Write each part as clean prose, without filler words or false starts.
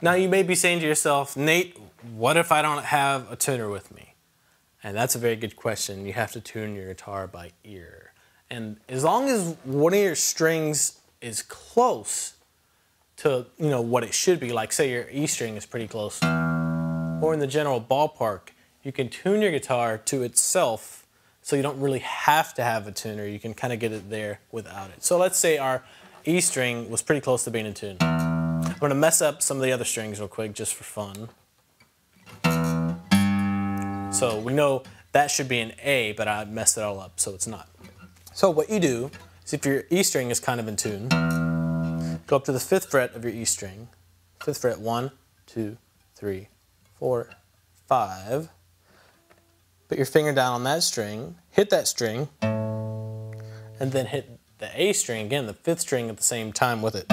Now you may be saying to yourself, Nate, what if I don't have a tuner with me? And that's a very good question. You have to tune your guitar by ear. And as long as one of your strings is close to what it should be, like say your E string is pretty close, or in the general ballpark, you can tune your guitar to itself so you don't really have to have a tuner. You can kind of get it there without it. So let's say our E string was pretty close to being in tune. I'm going to mess up some of the other strings real quick just for fun. So we know that should be an A, but I messed it all up, so it's not. So what you do is if your E string is kind of in tune, go up to the 5th fret of your E string. 5th fret, 1, 2, 3, 4, 5. Put your finger down on that string, hit that string, and then hit the A string again, the 5th string at the same time with it.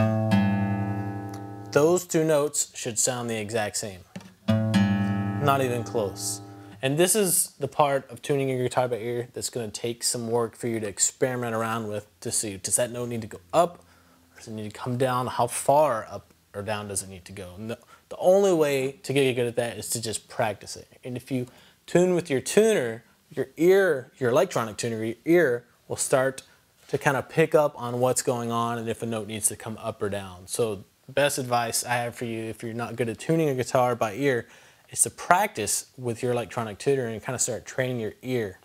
Those two notes should sound the exact same. Not even close. And this is the part of tuning your guitar by ear that's going to take some work for you to experiment around with to see, does that note need to go up or does it need to come down? How far up or down does it need to go? And the only way to get good at that is to just practice it. And if you tune with your tuner, your ear, your electronic tuner, your ear will start to kind of pick up on what's going on and if a note needs to come up or down. So the best advice I have for you if you're not good at tuning a guitar by ear is to practice with your electronic tuner and kind of start training your ear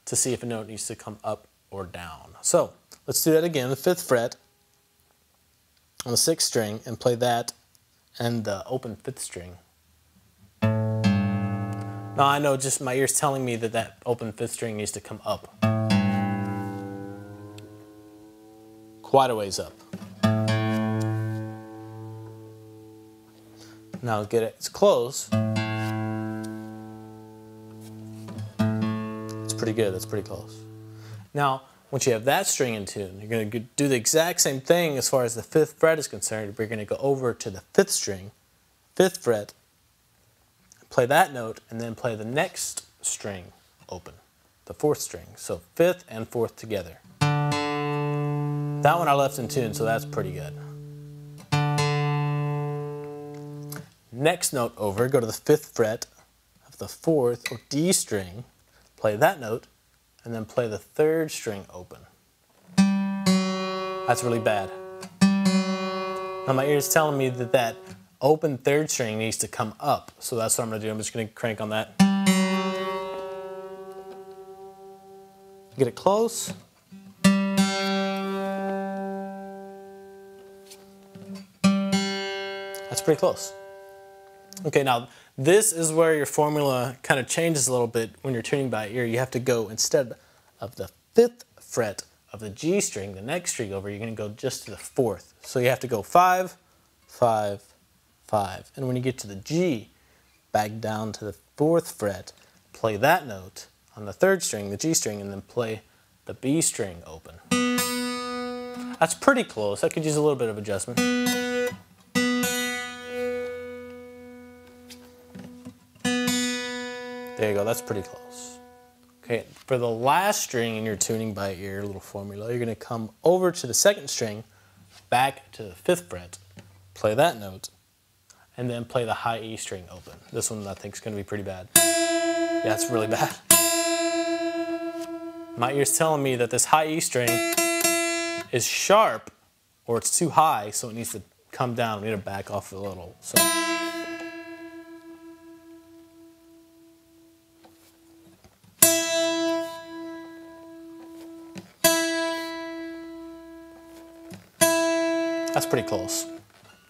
to see if a note needs to come up or down. So let's do that again, the 5th fret on the 6th string and play that and the open 5th string. Now I know just my ear's telling me that that open 5th string needs to come up. Quite a ways up. Now get it, it's close. It's pretty good, that's pretty close. Now, once you have that string in tune, you're going to do the exact same thing as far as the 5th fret is concerned. We're going to go over to the 5th string, 5th fret, play that note, and then play the next string open, the 4th string. So 5th and 4th together. That one I left in tune, so that's pretty good. Next note over, go to the 5th fret of the 4th or D string, play that note, and then play the 3rd string open. That's really bad. Now my ear's telling me that that open 3rd string needs to come up, so that's what I'm going to do. I'm just going to crank on that. Get it close. That's pretty close. Okay, now this is where your formula kind of changes a little bit when you're tuning by ear. You have to go, instead of the 5th fret of the G string, the next string over, you're going to go just to the 4th. So you have to go 5, 5, 5. And when you get to the G, back down to the 4th fret, play that note on the 3rd string, the G string, and then play the B string open. That's pretty close. I could use a little bit of adjustment. There you go, that's pretty close. Okay, for the last string in your tuning by ear little formula, you're going to come over to the 2nd string, back to the 5th fret, play that note, and then play the high E string open. This one I think is going to be pretty bad. Yeah, it's really bad. My ear's telling me that this high E string is sharp, or it's too high, so it needs to come down. We need to back off a little. So. That's pretty close.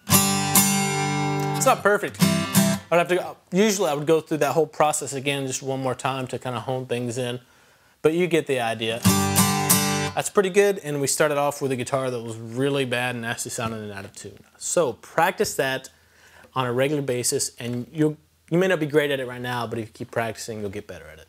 It's not perfect. I'd have to, usually I would go through that whole process again just one more time to kind of hone things in, but you get the idea. That's pretty good, and we started off with a guitar that was really bad and nasty sounding and out of tune. So practice that on a regular basis, and you may not be great at it right now, but if you keep practicing, you'll get better at it.